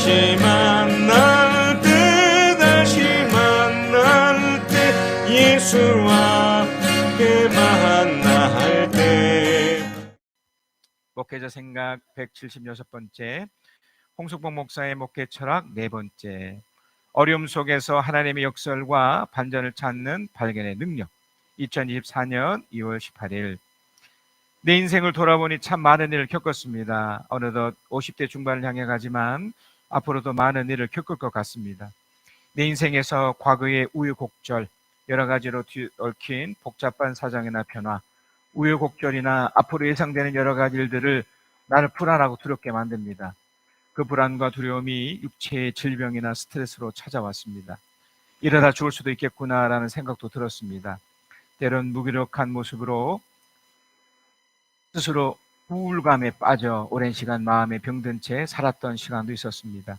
다시 만날 때 다시 만날 때 예수와 함께 만날 때. 목회자 생각 176번째, 홍석봉 목사의 목회 철학 4번째, 어려움 속에서 하나님의 역설과 반전을 찾는 발견의 능력. 2024년 2월 18일. 내 인생을 돌아보니 참 많은 일을 겪었습니다. 어느덧 50대 중반을 향해 가지만 앞으로도 많은 일을 겪을 것 같습니다. 내 인생에서 과거의 우여곡절, 여러 가지로 얽힌 복잡한 사정이나 변화, 우여곡절이나 앞으로 예상되는 여러 가지 일들을 나를 불안하고 두렵게 만듭니다. 그 불안과 두려움이 육체의 질병이나 스트레스로 찾아왔습니다. 이러다 죽을 수도 있겠구나라는 생각도 들었습니다. 때론 무기력한 모습으로 스스로 우울감에 빠져 오랜 시간 마음에 병든 채 살았던 시간도 있었습니다.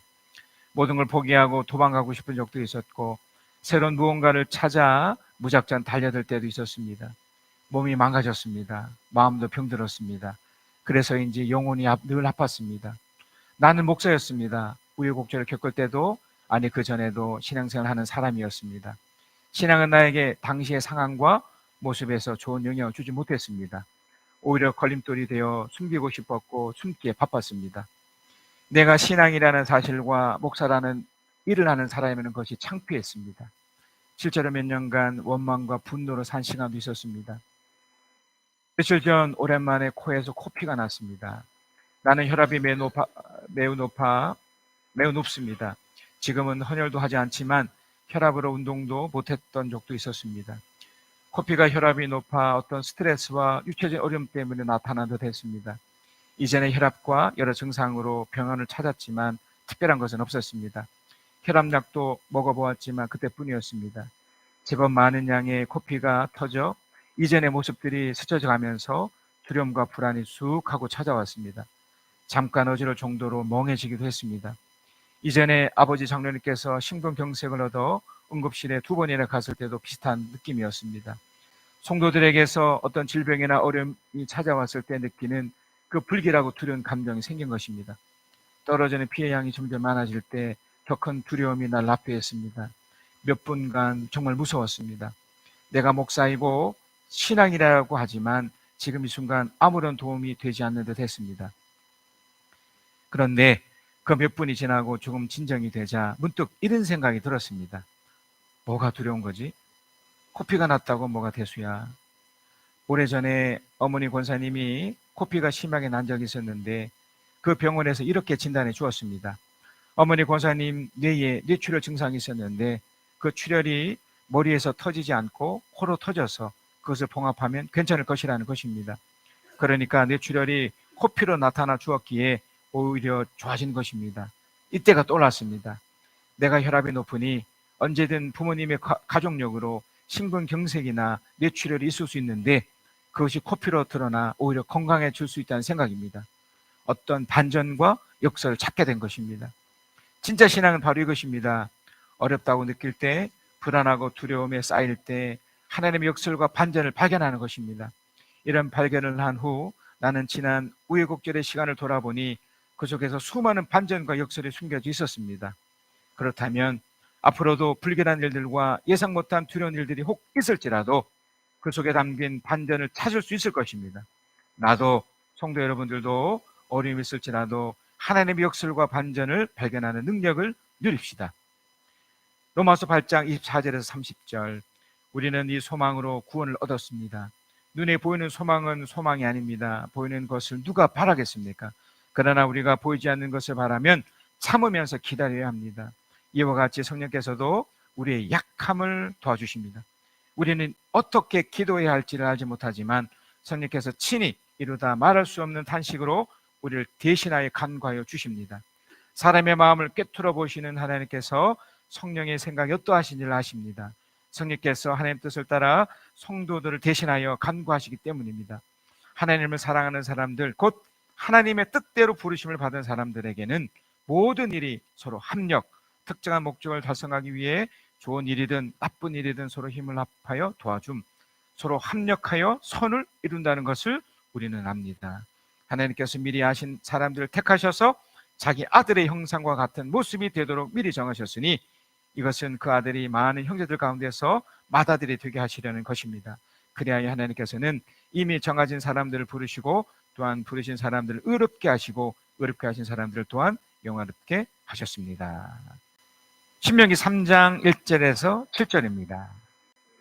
모든 걸 포기하고 도망가고 싶은 적도 있었고, 새로운 무언가를 찾아 무작정 달려들 때도 있었습니다. 몸이 망가졌습니다. 마음도 병들었습니다. 그래서인지 영혼이 늘 아팠습니다. 나는 목사였습니다. 우여곡절을 겪을 때도, 아니 그 전에도 신앙생활을 하는 사람이었습니다. 신앙은 나에게 당시의 상황과 모습에서 좋은 영향을 주지 못했습니다. 오히려 걸림돌이 되어 숨기고 싶었고 숨기에 바빴습니다. 내가 신앙이라는 사실과 목사라는 일을 하는 사람이라는 것이 창피했습니다. 실제로 몇 년간 원망과 분노로 산 시간도 있었습니다. 며칠 전 오랜만에 코에서 코피가 났습니다. 나는 혈압이 매우 높습니다. 지금은 헌혈도 하지 않지만 혈압으로 운동도 못했던 적도 있었습니다. 코피가 혈압이 높아 어떤 스트레스와 육체적인 어려움 때문에 나타난 듯 했습니다. 이전에 혈압과 여러 증상으로 병원을 찾았지만 특별한 것은 없었습니다. 혈압약도 먹어보았지만 그때뿐이었습니다. 제법 많은 양의 코피가 터져 이전의 모습들이 스쳐져 가면서 두려움과 불안이 쑥 하고 찾아왔습니다. 잠깐 어지러울 정도로 멍해지기도 했습니다. 이전에 아버지 장로님께서 심근경색을 얻어 응급실에 2번이나 갔을 때도 비슷한 느낌이었습니다. 성도들에게서 어떤 질병이나 어려움이 찾아왔을 때 느끼는 그 불길하고 두려운 감정이 생긴 것입니다. 떨어지는 피해 양이 점점 많아질 때 더 큰 두려움이 날 압도했습니다. 몇 분간 정말 무서웠습니다. 내가 목사이고 신앙이라고 하지만 지금 이 순간 아무런 도움이 되지 않는 듯 했습니다. 그런데 그 몇 분이 지나고 조금 진정이 되자 문득 이런 생각이 들었습니다. 뭐가 두려운 거지? 코피가 났다고 뭐가 대수야. 오래전에 어머니 권사님이 코피가 심하게 난 적이 있었는데 그 병원에서 이렇게 진단해 주었습니다. 어머니 권사님 뇌에 뇌출혈 증상이 있었는데 그 출혈이 머리에서 터지지 않고 코로 터져서 그것을 봉합하면 괜찮을 것이라는 것입니다. 그러니까 뇌출혈이 코피로 나타나 주었기에 오히려 좋아진 것입니다. 이때가 떠올랐습니다. 내가 혈압이 높으니 언제든 부모님의 가족력으로 심근경색이나 뇌출혈이 있을 수 있는데 그것이 코피로 드러나 오히려 건강해질 수 있다는 생각입니다. 어떤 반전과 역설을 찾게 된 것입니다. 진짜 신앙은 바로 이것입니다. 어렵다고 느낄 때, 불안하고 두려움에 쌓일 때 하나님의 역설과 반전을 발견하는 것입니다. 이런 발견을 한 후 나는 지난 우여곡절의 시간을 돌아보니 그 속에서 수많은 반전과 역설이 숨겨져 있었습니다. 그렇다면 앞으로도 불길한 일들과 예상 못한 두려운 일들이 혹 있을지라도 그 속에 담긴 반전을 찾을 수 있을 것입니다. 나도, 성도 여러분들도 어려움이 있을지라도 하나님의 역설과 반전을 발견하는 능력을 누립시다. 로마서 8장 24절에서 30절. 우리는 이 소망으로 구원을 얻었습니다. 눈에 보이는 소망은 소망이 아닙니다. 보이는 것을 누가 바라겠습니까? 그러나 우리가 보이지 않는 것을 바라면 참으면서 기다려야 합니다. 이와 같이 성령께서도 우리의 약함을 도와주십니다. 우리는 어떻게 기도해야 할지를 알지 못하지만 성령께서 친히 이루다 말할 수 없는 탄식으로 우리를 대신하여 간구하여 주십니다. 사람의 마음을 꿰뚫어 보시는 하나님께서 성령의 생각이 어떠하신지를 아십니다. 성령께서 하나님 뜻을 따라 성도들을 대신하여 간구하시기 때문입니다. 하나님을 사랑하는 사람들, 곧 하나님의 뜻대로 부르심을 받은 사람들에게는 모든 일이 서로 합력, 특정한 목적을 달성하기 위해 좋은 일이든 나쁜 일이든 서로 힘을 합하여 도와줌, 서로 합력하여 선을 이룬다는 것을 우리는 압니다. 하나님께서 미리 아신 사람들을 택하셔서 자기 아들의 형상과 같은 모습이 되도록 미리 정하셨으니 이것은 그 아들이 많은 형제들 가운데서 맏아들이 되게 하시려는 것입니다. 그리하여 하나님께서는 이미 정해진 사람들을 부르시고 또한 부르신 사람들을 의롭게 하시고 의롭게 하신 사람들을 또한 영화롭게 하셨습니다. 신명기 3장 1절에서 7절입니다.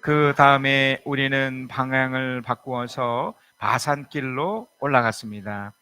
그 다음에 우리는 방향을 바꾸어서 바산길로 올라갔습니다.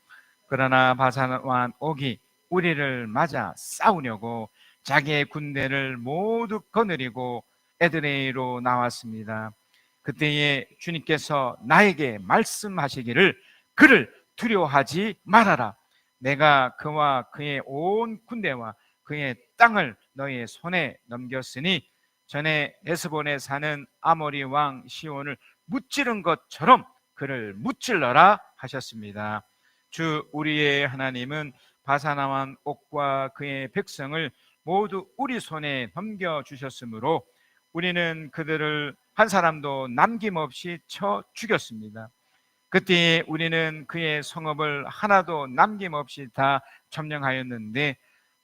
그러나 바산 왕 옥이 우리를 맞아 싸우려고 자기의 군대를 모두 거느리고 에드레이로 나왔습니다. 그때에 주님께서 나에게 말씀하시기를 그를 두려워하지 말아라. 내가 그와 그의 온 군대와 그의 땅을 너의 손에 넘겼으니 전에 에스본에 사는 아모리 왕 시온을 무찌른 것처럼 그를 무찔러라 하셨습니다. 주 우리의 하나님은 바산 왕 옥과 그의 백성을 모두 우리 손에 넘겨주셨으므로 우리는 그들을 한 사람도 남김없이 쳐 죽였습니다. 그때 우리는 그의 성읍을 하나도 남김없이 다 점령하였는데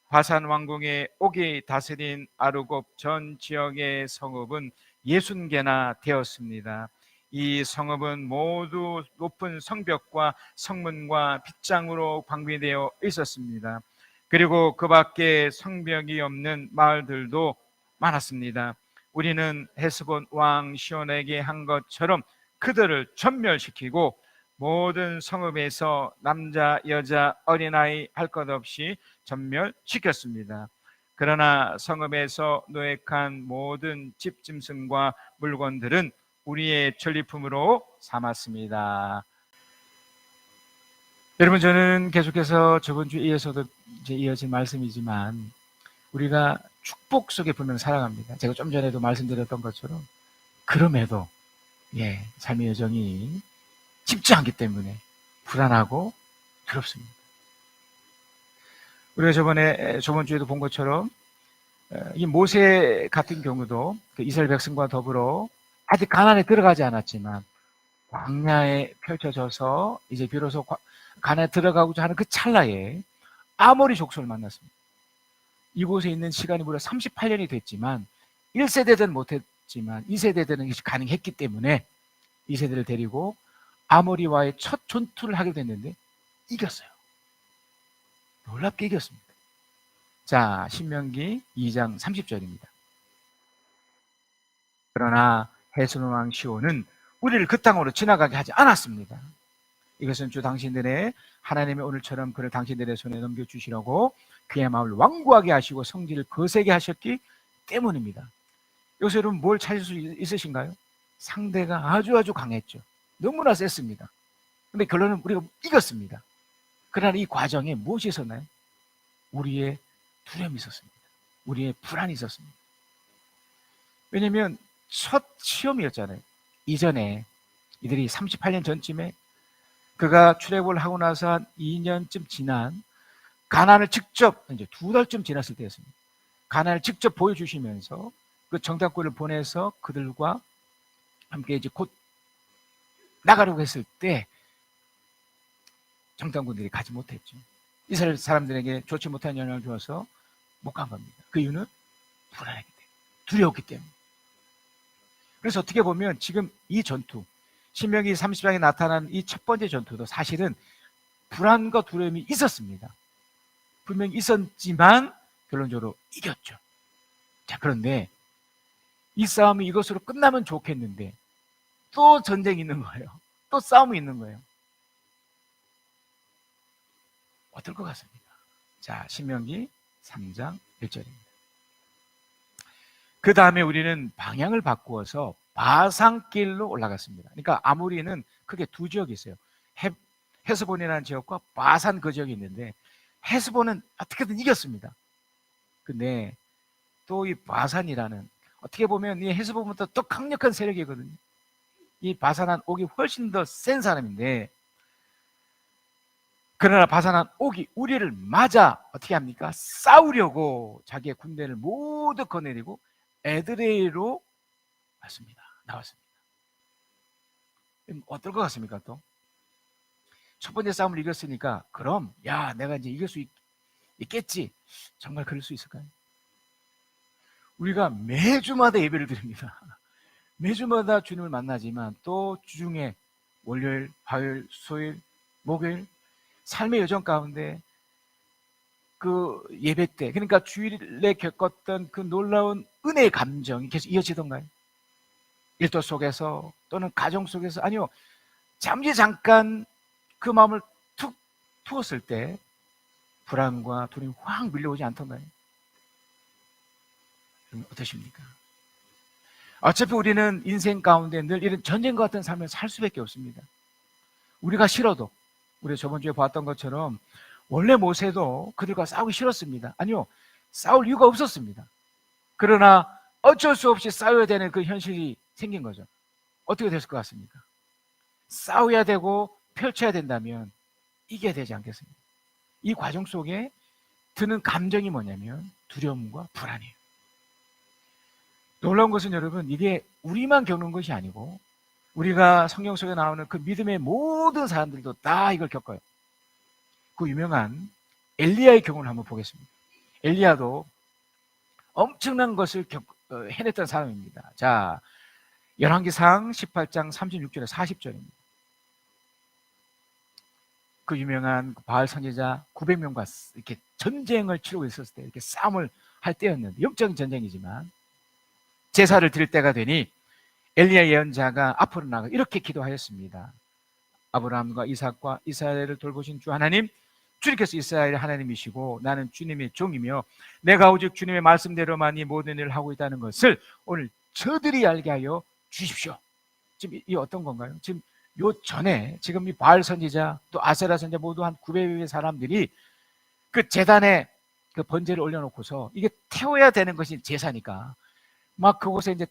바산 왕궁의 옥이 다스린 아르곱 전 지역의 성읍은 60개나 되었습니다. 이 성읍은 모두 높은 성벽과 성문과 빗장으로 방비되어 있었습니다. 그리고 그 밖에 성벽이 없는 마을들도 많았습니다. 우리는 헤스본 왕 시온에게 한 것처럼 그들을 전멸시키고 모든 성읍에서 남자, 여자, 어린아이 할 것 없이 전멸시켰습니다. 그러나 성읍에서 노획한 모든 집짐승과 물건들은 우리의 전리품으로 삼았습니다. 여러분, 저는 계속해서 저번 주에서도 이제 이어진 말씀이지만 우리가 축복 속에 분명 살아갑니다. 제가 좀 전에도 말씀드렸던 것처럼 그럼에도 삶의 여정이 쉽지 않기 때문에 불안하고 두렵습니다. 우리가 저번 주에도 본 것처럼 이 모세 같은 경우도 그 이스라엘 백성과 더불어 아직 가나안에 들어가지 않았지만 광야에 펼쳐져서 이제 비로소 가나안에 들어가고자 하는 그 찰나에 아모리 족속을 만났습니다. 이곳에 있는 시간이 무려 38년이 됐지만 1세대들은 못했지만 2세대들은 가능했기 때문에 2세대를 데리고 아모리와의 첫 전투를 하게 됐는데 이겼어요. 놀랍게 이겼습니다. 자, 신명기 2장 30절입니다. 그러나 헤스본 왕 시온은 우리를 그 땅으로 지나가게 하지 않았습니다. 이것은 주 당신들의 하나님의 오늘처럼 그를 당신들의 손에 넘겨주시려고 그의 마음을 완고하게 하시고 성질을 거세게 하셨기 때문입니다. 여기서 여러분 뭘 찾을 수 있으신가요? 상대가 아주 강했죠. 너무나 셌습니다. 근데 결론은 우리가 이겼습니다. 그러나 이 과정에 무엇이 있었나요? 우리의 두려움이 있었습니다. 우리의 불안이 있었습니다. 왜냐하면 첫 시험이었잖아요. 이전에 이들이 38년 전쯤에 그가 출애굽을 하고 나서 한 2년쯤 지난 가나안을 직접 이제 2달쯤 지났을 때였습니다. 가나안을 직접 보여주시면서 그 정탐꾼을 보내서 그들과 함께 이제 곧 나가려고 했을 때 정탐꾼들이 가지 못했죠. 이스라엘 사람들에게 좋지 못한 영향을 주어서 못 간 겁니다. 그 이유는 불안했기 때문에, 두려웠기 때문에. 그래서 어떻게 보면 지금 이 전투, 신명기 30장에 나타난 이 첫 번째 전투도 사실은 불안과 두려움이 있었습니다. 분명히 있었지만 결론적으로 이겼죠. 자, 그런데 이 싸움이 이것으로 끝나면 좋겠는데 또 전쟁이 있는 거예요. 또 싸움이 있는 거예요. 어떨 것 같습니까? 자, 신명기 3장 1절입니다. 그 다음에 우리는 방향을 바꾸어서 바산길로 올라갔습니다. 그러니까 아모리는 크게 두 지역이 있어요. 헤스본이라는 지역과 바산 그 지역이 있는데 헤스본은 어떻게든 이겼습니다. 근데 또 이 바산이라는 어떻게 보면 이 헤스본보다 더 강력한 세력이거든요. 이 바산한 옥이 훨씬 더 센 사람인데 그러나 바산한 옥이 우리를 맞아 어떻게 합니까? 싸우려고 자기의 군대를 모두 거느리고 에드레이로 나왔습니다. 어떨 것 같습니까? 또 첫 번째 싸움을 이겼으니까 그럼 내가 이제 이길 수 있겠지. 정말 그럴 수 있을까요? 우리가 매주마다 예배를 드립니다. 매주마다 주님을 만나지만 또 주중에 월요일, 화요일, 수요일, 목요일 삶의 여정 가운데 그 예배 때, 그러니까 주일에 겪었던 그 놀라운 은혜의 감정이 계속 이어지던가요? 일도 속에서 또는 가정 속에서, 아니요, 잠깐 그 마음을 툭 투었을 때 불안과 두려움이 확 밀려오지 않던가요? 어떠십니까? 어차피 우리는 인생 가운데 늘 이런 전쟁과 같은 삶을 살 수밖에 없습니다. 우리가 싫어도, 우리 저번 주에 봤던 것처럼 원래 모세도 그들과 싸우기 싫었습니다. 아니요, 싸울 이유가 없었습니다. 그러나 어쩔 수 없이 싸워야 되는 그 현실이 생긴 거죠. 어떻게 됐을 것 같습니까? 싸워야 되고 펼쳐야 된다면 이겨야 되지 않겠습니까? 이 과정 속에 드는 감정이 뭐냐면 두려움과 불안이에요. 놀라운 것은 여러분, 이게 우리만 겪는 것이 아니고 우리가 성경 속에 나오는 그 믿음의 모든 사람들도 다 이걸 겪어요. 그 유명한 엘리야의 경우를 한번 보겠습니다. 엘리야도 엄청난 것을 해냈던 사람입니다. 자, 열왕기상 18장 36절에 40절입니다. 그 유명한 바알 선지자 900명과 이렇게 전쟁을 치르고 있었을 때, 이렇게 싸움을 할 때였는데, 영적인 전쟁이지만 제사를 드릴 때가 되니 엘리야 예언자가 앞으로 나가 이렇게 기도하였습니다. 아브라함과 이삭과 이스라엘을 돌보신 주 하나님, 주님께서 이스라엘의 하나님이시고 나는 주님의 종이며 내가 오직 주님의 말씀대로만 이 모든 일을 하고 있다는 것을 오늘 저들이 알게 하여 주십시오. 지금 이 어떤 건가요? 지금 요 전에 지금 이 바알 선지자 또 아세라 선지자 모두 한 900명의 사람들이 그 제단에 그 번제를 올려놓고서 이게 태워야 되는 것이 제사니까 막 그곳에 이제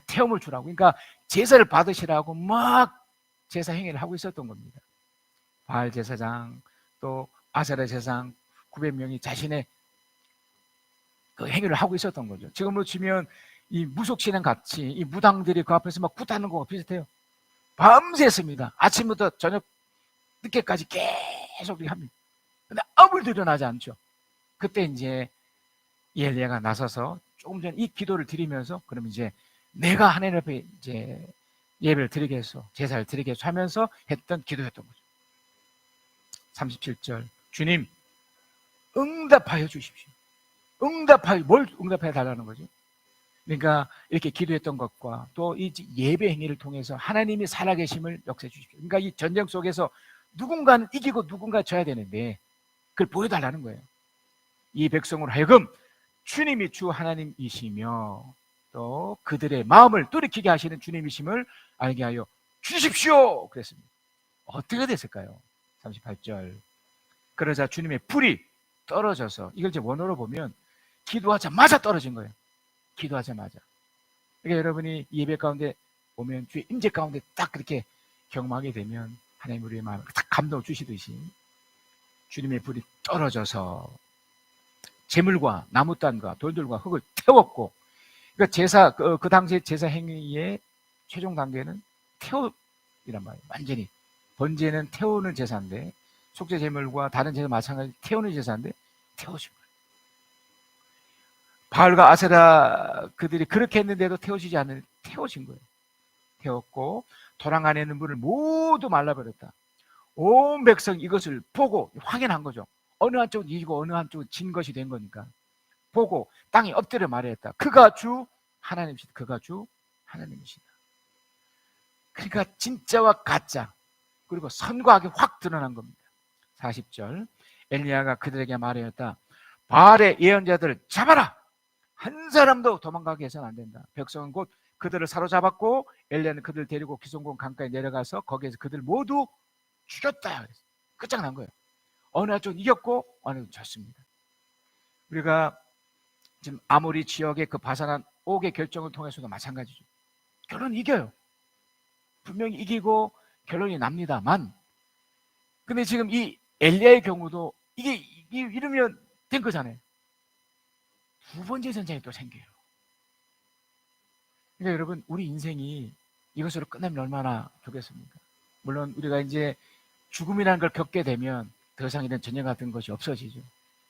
태움을 주라고, 그러니까 제사를 받으시라고 막 제사 행위를 하고 있었던 겁니다. 바알 제사장 또 아세라 제사장 900명이 자신의 그 행위를 하고 있었던 거죠. 지금으로 치면 이 무속신앙 같이 이 무당들이 그 앞에서 막 굿하는 거와 비슷해요. 밤새습니다. 아침부터 저녁 늦게까지 계속 합니다. 근데 아무 일도 일어나지 않죠. 그때 이제 엘리야가 나서서 조금 전 이 기도를 드리면서, 그러면 이제 내가 하나님 앞에 이제 예배를 드리겠소, 제사를 드리겠소 하면서 했던 기도였던 거죠. 37절, 주님 응답하여 주십시오. 응답하여, 뭘 응답해 달라는 거죠? 그러니까 이렇게 기도했던 것과 또 이 예배 행위를 통해서 하나님이 살아계심을 역사해 주십시오. 그러니까 이 전쟁 속에서 누군가는 이기고 누군가 져야 되는데 그걸 보여달라는 거예요. 이 백성으로 하여금 주님이 주 하나님이시며 또 그들의 마음을 돌이키게 하시는 주님이심을 알게 하여 주십시오 그랬습니다. 어떻게 됐을까요? 38절, 그러자 주님의 불이 떨어져서, 이걸 이제 원어로 보면 기도하자마자 떨어진 거예요. 기도하자마자. 그러니까 여러분이 예배 가운데 오면 주의 임재 가운데 딱 그렇게 경험하게 되면 하나님 우리의 마음을 딱 감동을 주시듯이 주님의 불이 떨어져서 재물과 나무단과 돌들과 흙을 태웠고, 그러니까 제사 그 당시에 제사 행위의 최종 단계는 태우이란 말이에요. 완전히 번제는 태우는 제사인데 속죄 제물과 다른 제사 마찬가지 태우는 제사인데 태워진 거예요. 바알과 아세라 그들이 그렇게 했는데도 태워지지 않는, 태워진 거예요. 태웠고 도랑 안에 있는 물을 모두 말라버렸다. 온 백성이 이것을 보고 확인한 거죠. 어느 한쪽은 이기고 어느 한쪽은 진 것이 된 거니까 보고 땅에 엎드려 말했다. 그가 주 하나님이시다. 그가 주 하나님이시다. 그러니까 진짜와 가짜 그리고 선과 악이 확 드러난 겁니다. 40절, 엘리야가 그들에게 말하였다. 바알의 예언자들을 잡아라. 한 사람도 도망가게 해서는 안 된다. 백성은 곧 그들을 사로잡았고 엘리야는 그들을 데리고 기송공 강가에 내려가서 거기에서 그들 모두 죽였다. 끝장난 거예요. 어느 한쪽은 이겼고 어느 한쪽은 졌습니다. 우리가 지금 아모리 지역의 그 바산한 옥의 결정을 통해서도 마찬가지죠. 결론은 이겨요. 분명히 이기고 결론이 납니다만, 근데 지금 이 엘리야의 경우도 이게 이러면 된 거잖아요. 두 번째 전쟁이 또 생겨요. 그러니까 여러분, 우리 인생이 이것으로 끝나면 얼마나 좋겠습니까? 물론 우리가 이제 죽음이라는 걸 겪게 되면 더 이상 이런 전쟁 같은 것이 없어지죠.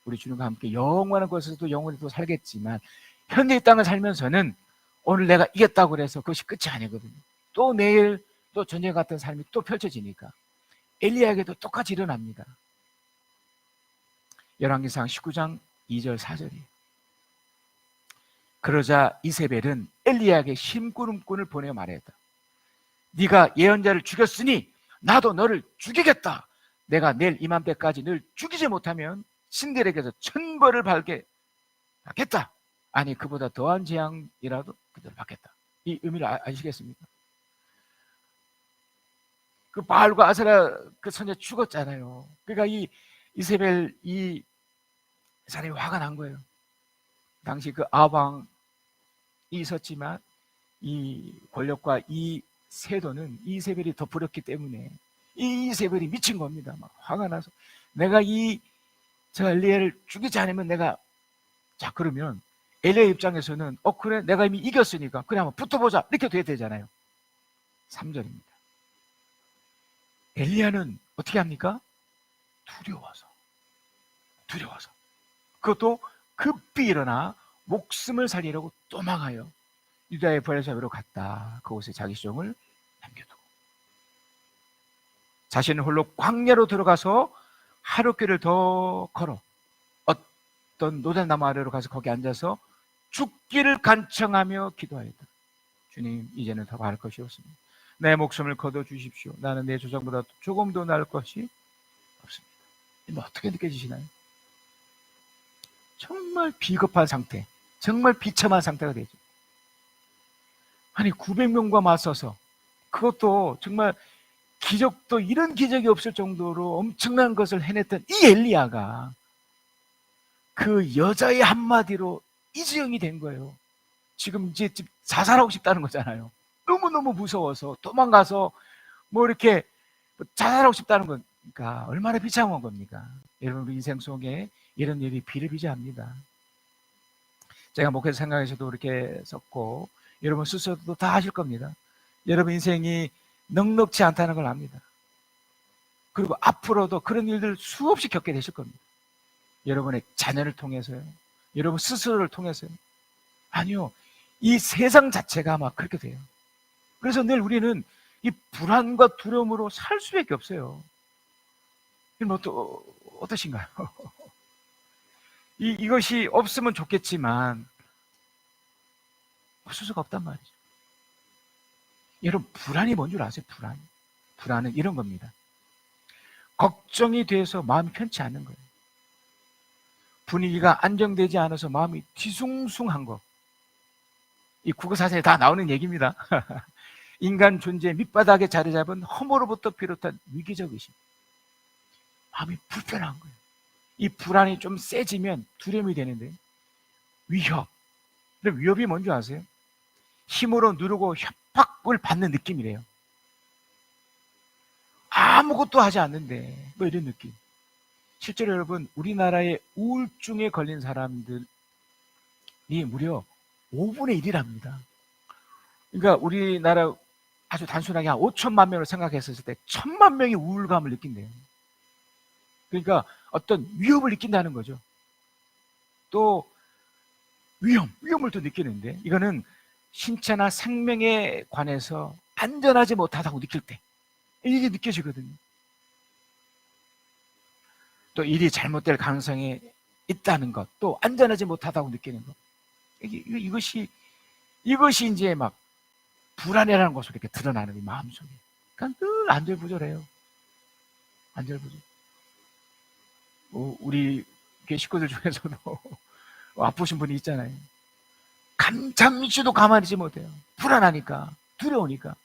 우리 주님과 함께 영원한 곳에서도 영원히 또 살겠지만 현재 이 땅을 살면서는 오늘 내가 이겼다고 그래서 그것이 끝이 아니거든요. 또 내일 또 전쟁 같은 삶이 또 펼쳐지니까 엘리야에게도 똑같이 일어납니다. 열왕기상 19장 2절 4절이에요. 그러자 이세벨은 엘리야에게 심부름꾼을 보내어 말했다. 네가 예언자를 죽였으니 나도 너를 죽이겠다. 내가 내일 이맘때까지 널 죽이지 못하면 신들에게서 천벌을 받게 받겠다. 아니 그보다 더한 재앙이라도 그대로 받겠다. 이 의미를 아시겠습니까? 그 바알과 아세라 그 선제 죽었잖아요. 그러니까 이 이세벨 이 사람이 화가 난 거예요. 당시 그 아방이 있었지만 이 권력과 이 세도는 이세벨이 더 부렸기 때문에 이 이세벨이 미친 겁니다. 막 화가 나서 내가 저 엘리야를 죽이지 않으면 내가 자 그러면 엘리야 입장에서는 그래 내가 이미 이겼으니까 그래 한번 붙어보자 이렇게 돼야 되잖아요. 3절입니다. 엘리야는 어떻게 합니까? 두려워서 그것도 급히 일어나 목숨을 살리려고 도망하여 유다의 브엘사베로 갔다. 그곳에 자기 시종을 남겨두고 자신은 홀로 광야로 들어가서 하루길을 더 걸어 어떤 노잣나무 아래로 가서 거기 앉아서 죽기를 간청하며 기도하였다. 주님 이제는 더 바랄 것이 없습니다. 내 목숨을 거둬주십시오. 나는 내 조상보다 조금도 나을 것이 없습니다. 뭐 어떻게 느껴지시나요? 정말 비겁한 상태, 정말 비참한 상태가 되죠. 아니 900명과 맞서서 그것도 정말 기적도 이런 기적이 없을 정도로 엄청난 것을 해냈던 이 엘리야가 그 여자의 한마디로 이지영이 된 거예요. 지금 이제 자살하고 싶다는 거잖아요. 너무너무 무서워서 도망가서 뭐 이렇게 자살하고 싶다는 거니까 얼마나 비참한 겁니까? 여러분 우리 인생 속에 이런 일이 비일비재합니다. 제가 목회자 생각에서도 이렇게 썼고 여러분 스스로도 다 하실 겁니다. 여러분 인생이 넉넉지 않다는 걸 압니다. 그리고 앞으로도 그런 일들 수없이 겪게 되실 겁니다. 여러분의 자녀를 통해서요. 여러분 스스로를 통해서요. 아니요. 이 세상 자체가 아마 그렇게 돼요. 그래서 늘 우리는 이 불안과 두려움으로 살 수밖에 없어요. 이건 어떠신가요? 이것이 없으면 좋겠지만 없을 수가 없단 말이죠. 여러분 불안이 뭔 줄 아세요? 불안은 이런 겁니다. 걱정이 돼서 마음이 편치 않는 거예요. 분위기가 안정되지 않아서 마음이 뒤숭숭한 거. 이 국어사전에 다 나오는 얘기입니다. 인간 존재 밑바닥에 자리 잡은 허물로부터 비롯한 위기적 의심. 마음이 불편한 거예요. 이 불안이 좀 세지면 두려움이 되는데 위협. 근데 위협이 뭔지 아세요? 힘으로 누르고 협박을 받는 느낌이래요. 아무것도 하지 않는데 뭐 이런 느낌. 실제로 여러분 우리나라의 우울증에 걸린 사람들이 무려 5분의 1이랍니다. 그러니까 우리나라 아주 단순하게 한 5천만 명을 생각했을 때 1,000만 명이 우울감을 느낀대요. 그러니까 어떤 위협을 느낀다는 거죠. 또 위험을 또 느끼는데 이거는 신체나 생명에 관해서 안전하지 못하다고 느낄 때 이게 느껴지거든요. 또 일이 잘못될 가능성이 있다는 것, 또 안전하지 못하다고 느끼는 것. 이것이 이제 막 불안해라는 것으로 이렇게 드러나는 이 마음속에. 그러니까 늘 안절부절해요. 안절부절. 우리 식구들 중에서도 아프신 분이 있잖아요. 잠시도 가만히 있지 못해요. 불안하니까, 두려우니까.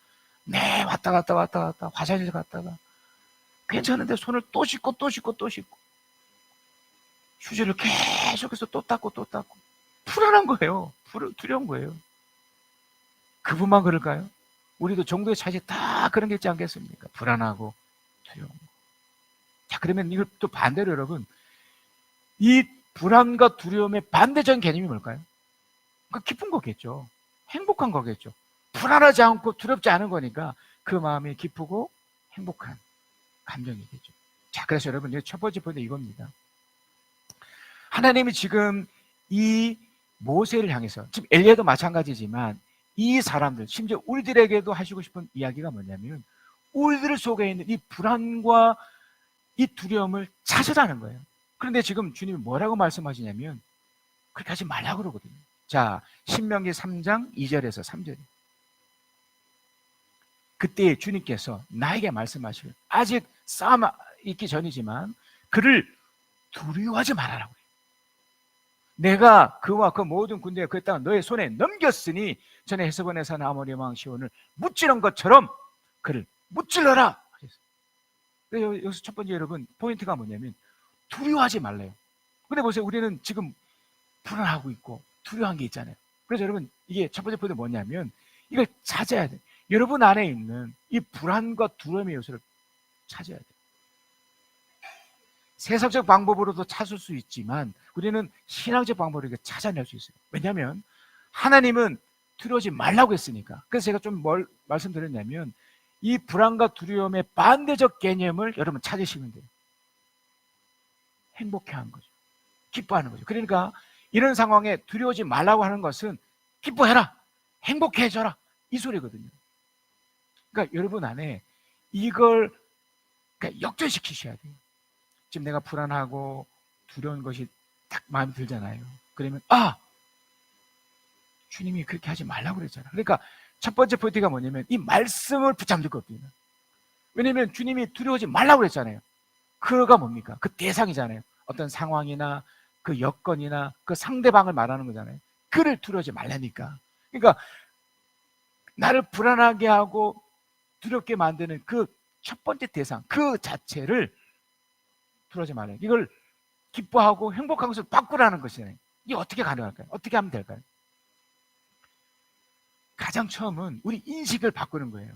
매 왔다 갔다 화장실 갔다가 괜찮은데 손을 또 씻고 휴지를 계속해서 또 닦고 불안한 거예요. 두려운 거예요. 그분만 그럴까요? 우리도 정도의 차이에 다 그런 게 있지 않겠습니까? 불안하고 두려운 거. 자, 그러면 이걸 또 반대로 여러분, 이 불안과 두려움의 반대적인 개념이 뭘까요? 기쁜 거겠죠. 행복한 거겠죠. 불안하지 않고 두렵지 않은 거니까 그 마음이 기쁘고 행복한 감정이겠죠. 자, 그래서 여러분 첫 번째 포인트 이겁니다. 하나님이 지금 이 모세를 향해서, 지금 엘리야도 마찬가지지만 이 사람들, 심지어 우리들에게도 하시고 싶은 이야기가 뭐냐면 우리들 속에 있는 이 불안과 이 두려움을 찾으라는 거예요. 그런데 지금 주님이 뭐라고 말씀하시냐면 그렇게 하지 말라고 그러거든요. 자, 신명기 3장 2절에서 3절. 그때 주님께서 나에게 말씀하시길, 아직 싸움 있기 전이지만 그를 두려워하지 말아라고 해요. 내가 그와 그 모든 군대가 그 땅을 너의 손에 넘겼으니 전에 헤스본에 사는 아모리 왕 시온을 무찌른 것처럼 그를 무찔러라. 여기서 첫 번째 여러분 포인트가 뭐냐면 두려워하지 말래요. 근데 보세요, 우리는 지금 불안하고 있고 두려워한 게 있잖아요. 그래서 여러분 이게 첫 번째 포인트 뭐냐면 이걸 찾아야 돼요. 여러분 안에 있는 이 불안과 두려움의 요소를 찾아야 돼요. 세상적 방법으로도 찾을 수 있지만 우리는 신앙적 방법으로 이렇게 찾아낼 수 있어요. 왜냐하면 하나님은 두려워하지 말라고 했으니까. 그래서 제가 좀 뭘 말씀드렸냐면 이 불안과 두려움의 반대적 개념을 여러분 찾으시면 돼요. 행복해하는 거죠. 기뻐하는 거죠. 그러니까 이런 상황에 두려워하지 말라고 하는 것은 기뻐해라, 행복해져라, 이 소리거든요. 그러니까 여러분 안에 이걸 그러니까 역전시키셔야 돼요. 지금 내가 불안하고 두려운 것이 딱 마음에 들잖아요. 그러면 주님이 그렇게 하지 말라고 그랬잖아. 그러니까 첫 번째 포인트가 뭐냐면 이 말씀을 붙잡는 거거든요. 왜냐하면 주님이 두려워하지 말라고 그랬잖아요. 그가 뭡니까? 그 대상이잖아요. 어떤 상황이나 그 여건이나 그 상대방을 말하는 거잖아요. 그를 두려워하지 말라니까. 그러니까 나를 불안하게 하고 두렵게 만드는 그 첫 번째 대상, 그 자체를 두려워하지 말아요. 이걸 기뻐하고 행복한 것을 바꾸라는 것이잖아요. 이게 어떻게 가능할까요? 어떻게 하면 될까요? 가장 처음은 우리 인식을 바꾸는 거예요.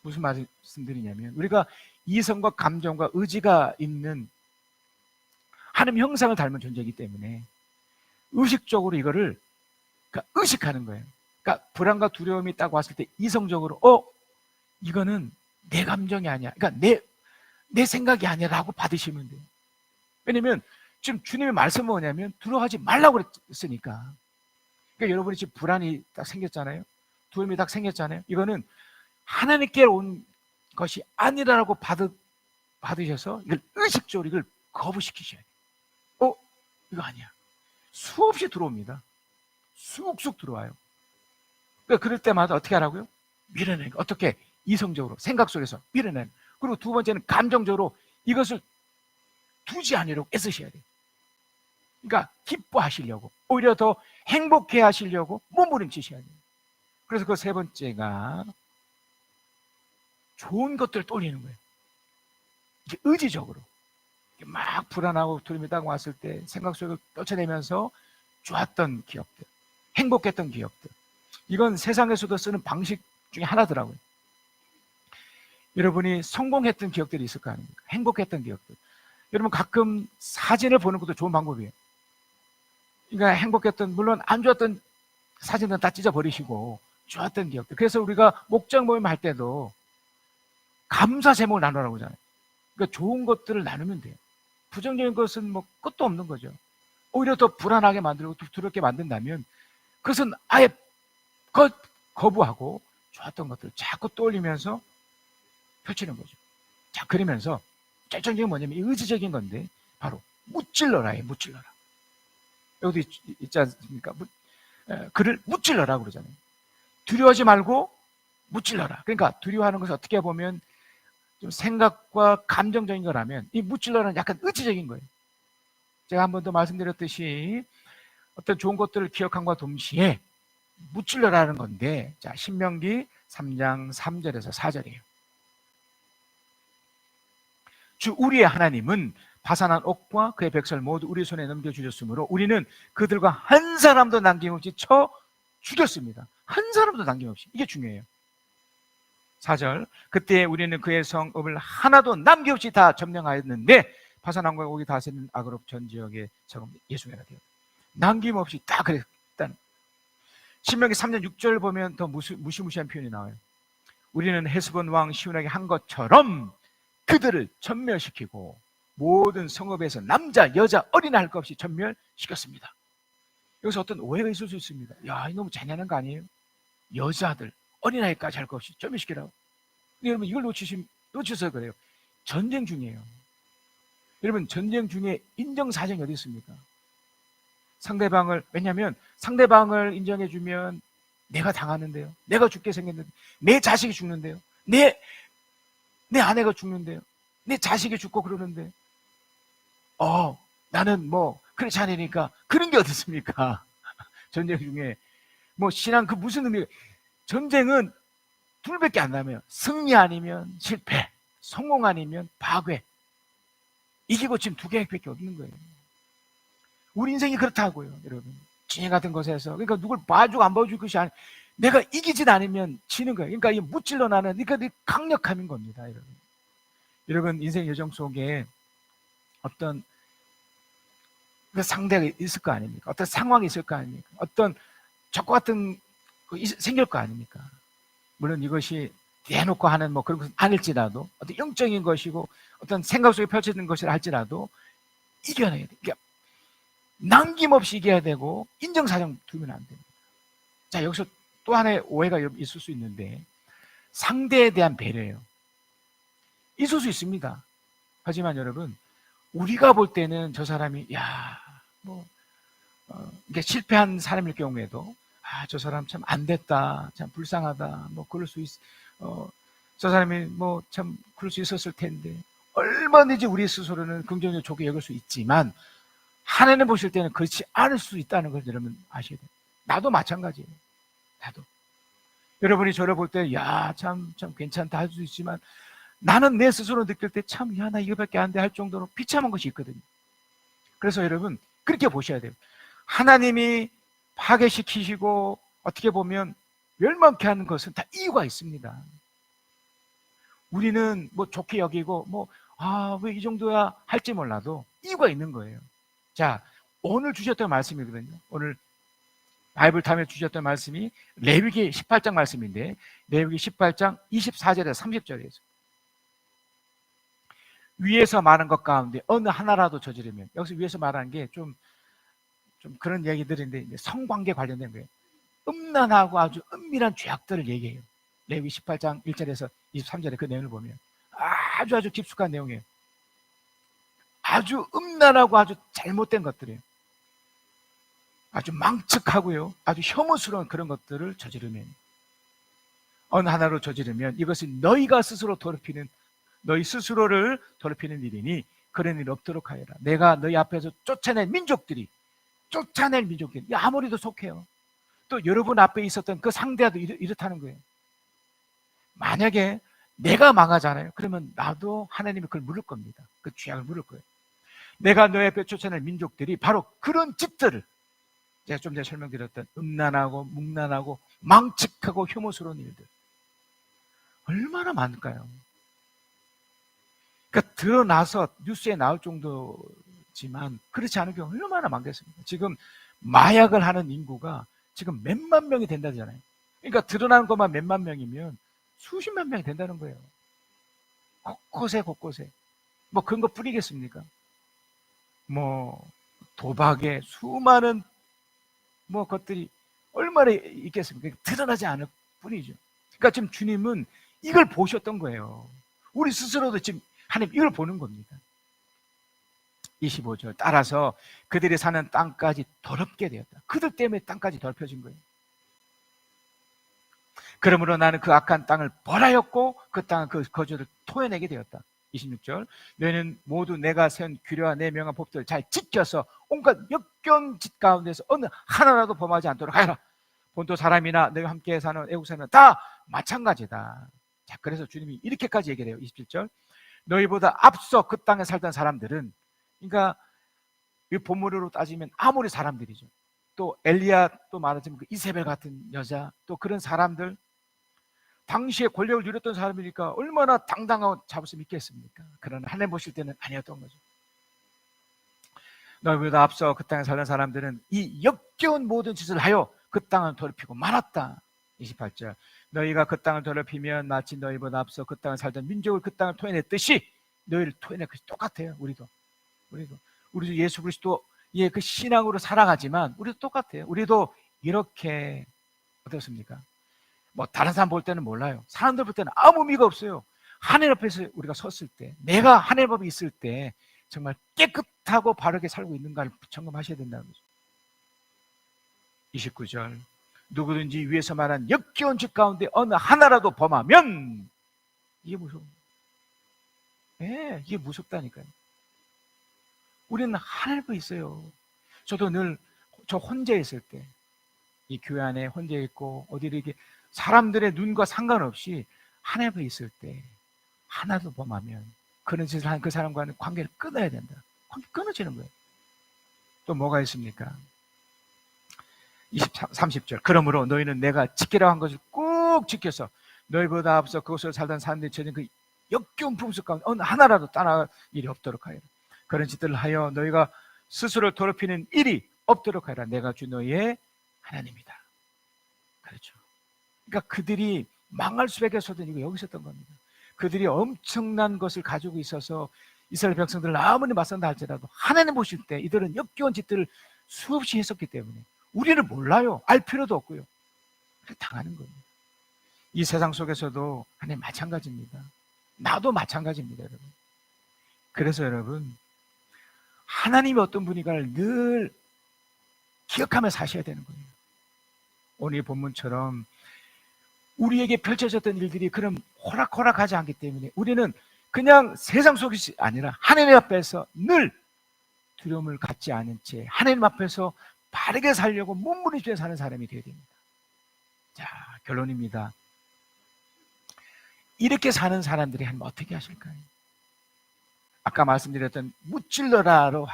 무슨 말씀드리냐면 우리가 이성과 감정과 의지가 있는 하나님 형상을 닮은 존재이기 때문에 의식적으로 이거를 그러니까 의식하는 거예요. 그러니까 불안과 두려움이 딱 왔을 때 이성적으로 이거는 내 감정이 아니야. 그러니까 내 생각이 아니라고 받으시면 돼요. 왜냐면 지금 주님의 말씀은 뭐냐면 두려워하지 말라고 그랬으니까. 그러니까 여러분이 지금 불안이 딱 생겼잖아요. 두려움이 딱 생겼잖아요. 이거는 하나님께 온 것이 아니라고 받으셔서 이걸 의식적으로 이걸 거부시키셔야 돼요. 이거 아니야. 수없이 들어옵니다. 쑥쑥 들어와요. 그러니까 그럴 때마다 어떻게 하라고요? 밀어내는 거. 어떻게? 이성적으로 생각 속에서 밀어내는 거. 그리고 두 번째는 감정적으로 이것을 두지 않으려고 애쓰셔야 돼요. 그러니까 기뻐하시려고, 오히려 더 행복해 하시려고 몸부림치셔야 돼요. 그래서 그 세 번째가 좋은 것들을 떠올리는 거예요. 이제 의지적으로 막 불안하고 두려움이 딱 왔을 때 생각 속을 떨쳐내면서 좋았던 기억들, 행복했던 기억들. 이건 세상에서도 쓰는 방식 중에 하나더라고요. 여러분이 성공했던 기억들이 있을 거 아닙니까? 행복했던 기억들. 여러분 가끔 사진을 보는 것도 좋은 방법이에요. 그러니까 행복했던, 물론 안 좋았던 사진은 다 찢어버리시고 좋았던 기억들. 그래서 우리가 목장 모임 할 때도 감사 제목을 나누라고 하잖아요. 그러니까 좋은 것들을 나누면 돼요. 부정적인 것은 뭐 끝도 없는 거죠. 오히려 더 불안하게 만들고 두렵게 만든다면 그것은 아예 거부하고 좋았던 것들을 자꾸 떠올리면서 펼치는 거죠. 자, 그러면서 결정적인 뭐냐면 의지적인 건데 바로 무찔러라예요. 무찔러라. 여기도 있지 않습니까? 그를 무찔러라 그러잖아요. 두려워하지 말고 무찔러라. 그러니까 두려워하는 것을 어떻게 보면 좀 생각과 감정적인 거라면 이 무찔러라는 약간 의지적인 거예요. 제가 한 번 더 말씀드렸듯이 어떤 좋은 것들을 기억함과 동시에 무찔러라는 건데, 자, 신명기 3장 3절에서 4절이에요. 주 우리의 하나님은 파산한 옥과 그의 백성을 모두 우리 손에 넘겨주셨으므로 우리는 그들과 한 사람도 남김없이 쳐 죽였습니다. 한 사람도 남김없이. 이게 중요해요. 4절, 그때 우리는 그의 성읍을 하나도 남김없이 다 점령하였는데 파산한 옥과 옥이 다스리는 아그룹 전 지역의 성읍 예수게라 되었다. 남김없이 다 그랬다는. 신명기 3년 6절 보면 더 무시무시한 표현이 나와요. 우리는 헤스본 왕 시온에게 한 것처럼 그들을 전멸시키고 모든 성읍에서 남자, 여자, 어린아 할 것 없이 전멸시켰습니다. 여기서 어떤 오해가 있을 수 있습니다. 야, 이 너무 잔인한 거 아니에요? 여자들, 어린아이까지 할 것 없이 전멸시키라고. 여러분, 이걸 놓치셔서 그래요. 전쟁 중이에요. 여러분, 전쟁 중에 인정사정이 어디 있습니까? 상대방을, 왜냐하면 상대방을 인정해주면 내가 당하는데요, 내가 죽게 생겼는데, 내 자식이 죽는데요, 내 아내가 죽는데요, 내 자식이 죽고 그러는데, 나는 뭐 그렇지 않으니까 그런 게 어디 있습니까? 전쟁 중에 뭐 신앙 그 무슨 의미가. 전쟁은 둘밖에 안 남아요. 승리 아니면 실패, 성공 아니면 파괴. 이기고 지금 두 개밖에 없는 거예요. 우리 인생이 그렇다고요, 여러분. 진해 같은 것에서, 그러니까 누굴 봐주고 안 봐줄 것이 아니라 내가 이기진 않으면 지는 거예요. 그러니까 이 무찔러 나는, 그러니까 강력함인 겁니다, 여러분. 여러분, 인생 여정 속에 어떤 그 상대가 있을 거 아닙니까? 어떤 상황이 있을 거 아닙니까? 어떤 적과 같은 생길 거 아닙니까? 물론 이것이 대놓고 하는 뭐 그런 것은 아닐지라도, 어떤 영적인 것이고 어떤 생각 속에 펼쳐지는 것이라 할지라도 이겨내야 돼. 그러니까 남김없이 이겨야 되고 인정사정 두면 안 됩니다. 자, 여기서 또 하나의 오해가 있을 수 있는데, 상대에 대한 배려예요. 있을 수 있습니다. 하지만 여러분, 우리가 볼 때는 저 사람이 이게 실패한 사람일 경우에도 저 사람 참 안 됐다, 참 불쌍하다, 뭐 그럴 수 저 사람이 뭐 참 그럴 수 있었을 텐데, 얼마든지 우리 스스로는 긍정적으로 좋게 여길 수 있지만 하나님 보실 때는 그렇지 않을 수 있다는 걸 여러분 아셔야 돼요. 나도 마찬가지예요. 나도. 여러분이 저를 볼 때 참 괜찮다 할 수 있지만, 나는 내 스스로 느낄 때 참 나 이거밖에 안 돼 할 정도로 비참한 것이 있거든요. 그래서 여러분 그렇게 보셔야 돼요. 하나님이 파괴시키시고 어떻게 보면 멸망케 하는 것은 다 이유가 있습니다. 우리는 뭐 좋게 여기고 왜 이 정도야 할지 몰라도 이유가 있는 거예요. 자, 오늘 주셨던 말씀이거든요. 오늘 바이블 타임에 주셨던 말씀이 레위기 18장 말씀인데, 레위기 18장 24절에서 30절에서 위에서 말한 것 가운데 어느 하나라도 저지르면, 여기서 위에서 말하는 게 좀 그런 얘기들인데 성관계 관련된 거예요. 음란하고 아주 은밀한 죄악들을 얘기해요. 레위기 18장 1절에서 23절에 그 내용을 보면 아주 깊숙한 내용이에요. 아주 음란하고 아주 잘못된 것들이에요. 아주 망측하고요, 아주 혐오스러운 그런 것들을 저지르면, 어느 하나로 저지르면 이것은 너희가 스스로 너희 스스로를 더럽히는 일이니 그런 일 없도록 하여라. 내가 너희 앞에서 쫓아낼 민족들이 아무리도 속해요. 또 여러분 앞에 있었던 그 상대도 이렇다는 거예요. 만약에 내가 망하잖아요. 그러면 나도 하나님이 그걸 물을 겁니다. 그 죄악을 물을 거예요. 내가 너희 앞에 쫓아낼 민족들이 바로 그런 짓들을, 제가 좀 전에 설명드렸던 음란하고 묵란하고 망측하고 혐오스러운 일들 얼마나 많을까요? 그러니까 드러나서 뉴스에 나올 정도지만 그렇지 않은 경우 얼마나 많겠습니까? 지금 마약을 하는 인구가 지금 몇만 명이 된다잖아요. 그러니까 드러나는 것만 몇만 명이면 수십만 명이 된다는 거예요. 곳곳에 뭐 그런 거 뿌리겠습니까? 뭐 도박에 수많은 뭐 것들이 얼마나 있겠습니까? 드러나지 않을 뿐이죠. 그러니까 지금 주님은 이걸 보셨던 거예요. 우리 스스로도 지금 하나님 이걸 보는 겁니다. 25절, 따라서 그들이 사는 땅까지 더럽게 되었다. 그들 때문에 땅까지 더럽혀진 거예요. 그러므로 나는 그 악한 땅을 벌하였고 그 땅은 그 거주를 토해내게 되었다. 26절, 너희는 모두 내가 세운 규례와 내 명한 법들을 잘 지켜서 온갖 역겨운 짓 가운데서 어느 하나라도 범하지 않도록 하여라. 본토 사람이나 너희와 함께 사는 애국 사람은 다 마찬가지다. 자, 그래서 주님이 이렇게까지 얘기를 해요. 27절, 너희보다 앞서 그 땅에 살던 사람들은, 그러니까 이 본문으로 따지면 아모리 사람들이죠. 또 엘리야, 또 말하자면 그 이세벨 같은 여자, 또 그런 사람들, 당시에 권력을 누렸던 사람이니까 얼마나 당당한 자부심이 있겠습니까? 그러나 하나님 보실 때는 아니었던 거죠. 너희보다 앞서 그 땅에 살던 사람들은 이 역겨운 모든 짓을 하여 그 땅을 더럽히고 말았다. 28절, 너희가 그 땅을 더럽히면 마치 너희보다 앞서 그 땅을 살던 민족을 그 땅을 토해냈듯이 너희를 토해낼 것이 똑같아요. 우리도 예수 그리스도의 그 신앙으로 살아가지만 우리도 똑같아요. 우리도 이렇게 어떻습니까? 뭐 다른 사람 볼 때는 몰라요. 사람들 볼 때는 아무 의미가 없어요. 하나님 앞에서 우리가 섰을 때, 내가 하나님 앞에 있을 때 정말 깨끗하고 바르게 살고 있는가를 점검하셔야 된다는 거죠. 29절, 누구든지 위에서 말한 역겨운 짓 가운데 어느 하나라도 범하면, 이게 무서워. 이게 무섭다니까요. 우리는 하나님 앞에 있어요. 저도 늘 저 혼자 있을 때, 이 교회 안에 혼자 있고 어디를 이렇게 사람들의 눈과 상관없이 하나님 앞에 있을 때 하나도 범하면 그런 짓을 한 그 사람과는 관계를 끊어야 된다. 관계 끊어지는 거예요. 또 뭐가 있습니까? 30절, 그러므로 너희는 내가 지키라고 한 것을 꼭 지켜서 너희보다 앞서 그곳을 살던 사람들이 처진 그 역겨운 풍습 가운데 어느 하나라도 따라갈 일이 없도록 하여라. 그런 짓들을 하여 너희가 스스로 더럽히는 일이 없도록 하여라. 내가 주 너희의 하나님이다. 그렇죠. 그러니까 그들이 망할 수밖에 없었던 이유가 여기 있었던 겁니다. 그들이 엄청난 것을 가지고 있어서 이스라엘 백성들을 아무리 맞선다 할지라도 하나님 보실 때 이들은 역겨운 짓들을 수없이 했었기 때문에 우리는 몰라요. 알 필요도 없고요. 당하는 겁니다. 이 세상 속에서도 하나님 마찬가지입니다. 나도 마찬가지입니다, 여러분. 그래서 여러분, 하나님이 어떤 분인가를 늘 기억하며 사셔야 되는 거예요. 오늘 이 본문처럼 우리에게 펼쳐졌던 일들이 그럼 호락호락하지 않기 때문에 우리는 그냥 세상 속이 아니라 하나님 앞에서 늘 두려움을 갖지 않은 채 하나님 앞에서 바르게 살려고 몸부림치며 사는 사람이 되어야 됩니다. 자, 결론입니다. 이렇게 사는 사람들이 하면 어떻게 하실까요? 아까 말씀드렸던 무찔러라로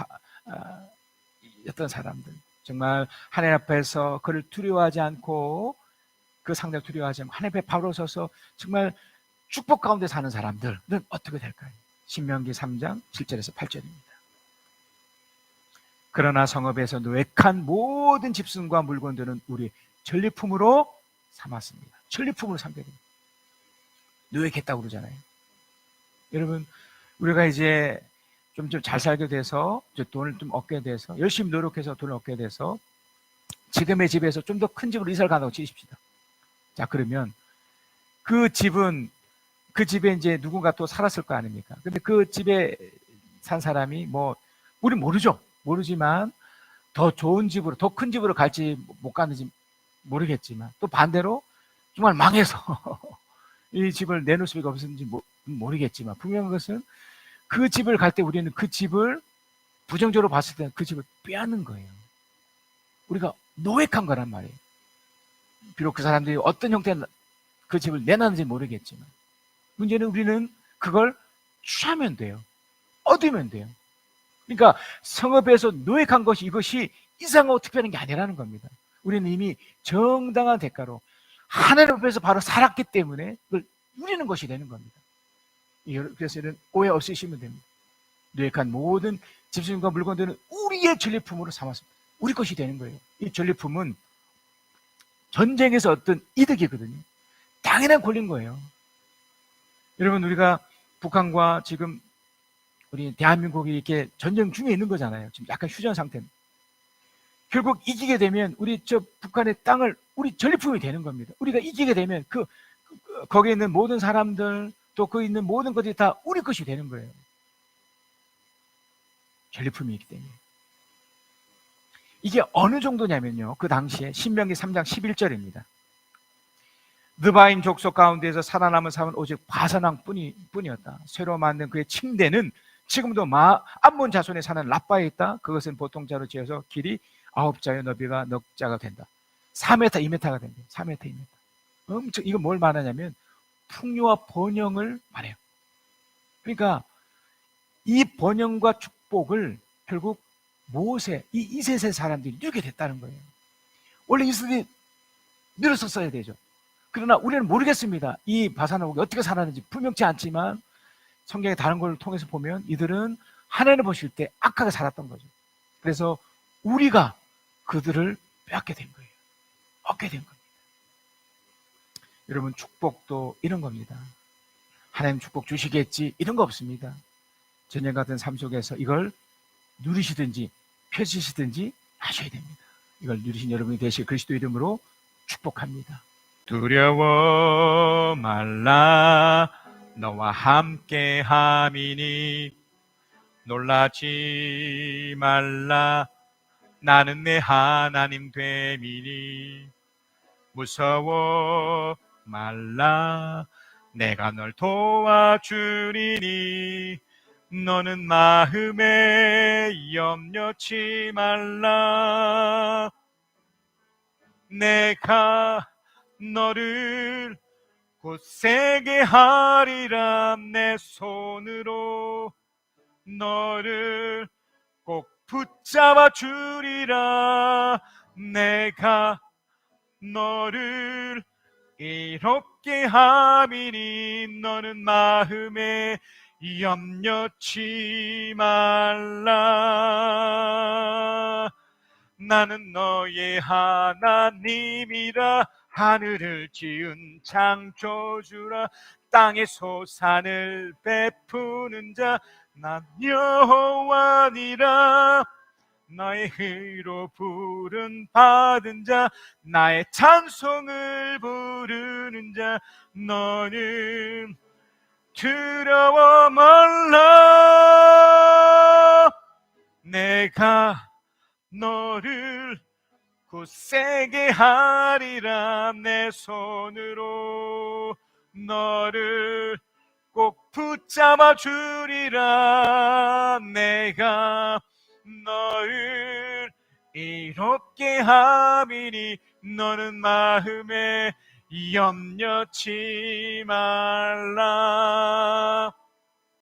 했던 사람들, 정말 하나님 앞에서 그를 두려워하지 않고 그 상대를 두려워하지 않고 하나님 앞에 바로 서서 정말 축복 가운데 사는 사람들은 어떻게 될까요? 신명기 3장 7절에서 8절입니다. 그러나 성읍에서 노획한 모든 집순과 물건들은 우리 전리품으로 삼았습니다. 전리품으로 삼게 됩니다. 노획했다고 그러잖아요. 여러분, 우리가 이제 좀 잘 살게 돼서 돈을 좀 얻게 돼서 열심히 노력해서 돈을 얻게 돼서 지금의 집에서 좀 더 큰 집으로 이사를 간다고 치십시다. 자, 그러면 그 집에 이제 누군가 또 살았을 거 아닙니까? 근데 그 집에 산 사람이 뭐 우리 모르지만 더 좋은 집으로, 더 큰 집으로 갈지 못 가는지 모르겠지만 또 반대로 정말 망해서 이 집을 내놓을 수밖에 없었는지 모르겠지만 분명한 것은 그 집을 갈 때 우리는 그 집을 부정적으로 봤을 때는 그 집을 빼앗는 거예요. 우리가 노획한 거란 말이에요. 비록 그 사람들이 어떤 형태의 그 집을 내놨는지 모르겠지만 문제는 우리는 그걸 취하면 돼요. 얻으면 돼요. 그러니까 성읍에서 노획한 것이 이것이 이상하고 특별한 게 아니라는 겁니다. 우리는 이미 정당한 대가로 하나님 앞에서 바로 살았기 때문에 그걸 누리는 것이 되는 겁니다. 그래서 이런 오해 없으시면 됩니다. 노획한 모든 집순과 물건들은 우리의 전리품으로 삼았습니다. 우리 것이 되는 거예요. 이 전리품은 전쟁에서 어떤 이득이거든요. 당연한 권리인 거예요. 여러분, 우리가 북한과 지금 우리 대한민국이 이렇게 전쟁 중에 있는 거잖아요. 지금 약간 휴전 상태입니다. 결국 이기게 되면 우리 저 북한의 땅을 우리 전리품이 되는 겁니다. 우리가 이기게 되면 거기에 있는 모든 사람들 또 거기 있는 모든 것들이 다 우리 것이 되는 거예요. 전리품이 있기 때문에. 이게 어느 정도냐면요. 그 당시에 신명기 3장 11절입니다. 느바임 족속 가운데에서 살아남은 사람은 오직 바산왕 뿐이었다. 새로 만든 그의 침대는 지금도 암몬 자손에 사는 라빠에 있다. 그것은 보통 자로 지어서 길이 9자요 너비가 넉 자가 된다. 4m, 2m가 된다. 4m, 2m. 엄청, 이거 뭘 말하냐면 풍요와 번영을 말해요. 그러니까 이 번영과 축복을 결국 모세, 이 이셋의 사람들이 누리게 됐다는 거예요. 원래 이스라엘이 누렸었어야 되죠. 그러나 우리는 모르겠습니다. 이 바산왕국이 어떻게 살았는지 분명치 않지만 성경의 다른 걸 통해서 보면 이들은 하나님을 보실 때 악하게 살았던 거죠. 그래서 우리가 그들을 빼앗게 된 거예요. 얻게 된 겁니다. 여러분, 축복도 이런 겁니다. 하나님 축복 주시겠지 이런 거 없습니다. 전쟁 같은 삶 속에서 이걸 누리시든지 펼치시든지 하셔야 됩니다. 이걸 누리신 여러분이 되실 그리스도 이름으로 축복합니다. 두려워 말라 너와 함께 함이니 놀라지 말라 나는 내 하나님 됨이니 무서워 말라 내가 널 도와주리니 너는 마음에 염려치 말라 내가 너를 굳세게 하리라 내 손으로 너를 꼭 붙잡아 주리라 내가 너를 이롭게 함이니 너는 마음에 염려치 말라 나는 너의 하나님이라 하늘을 지은 창조주라 땅의 소산을 베푸는 자 난 여호와니라 나의 의로 부른 받은 자 나의 찬송을 부르는 자 너는 두려워 말라 내가 너를 굳세게 하리라 내 손으로 너를 꼭 붙잡아 주리라 내가 너를 이롭게 함이니 너는 마음에 염려치 말라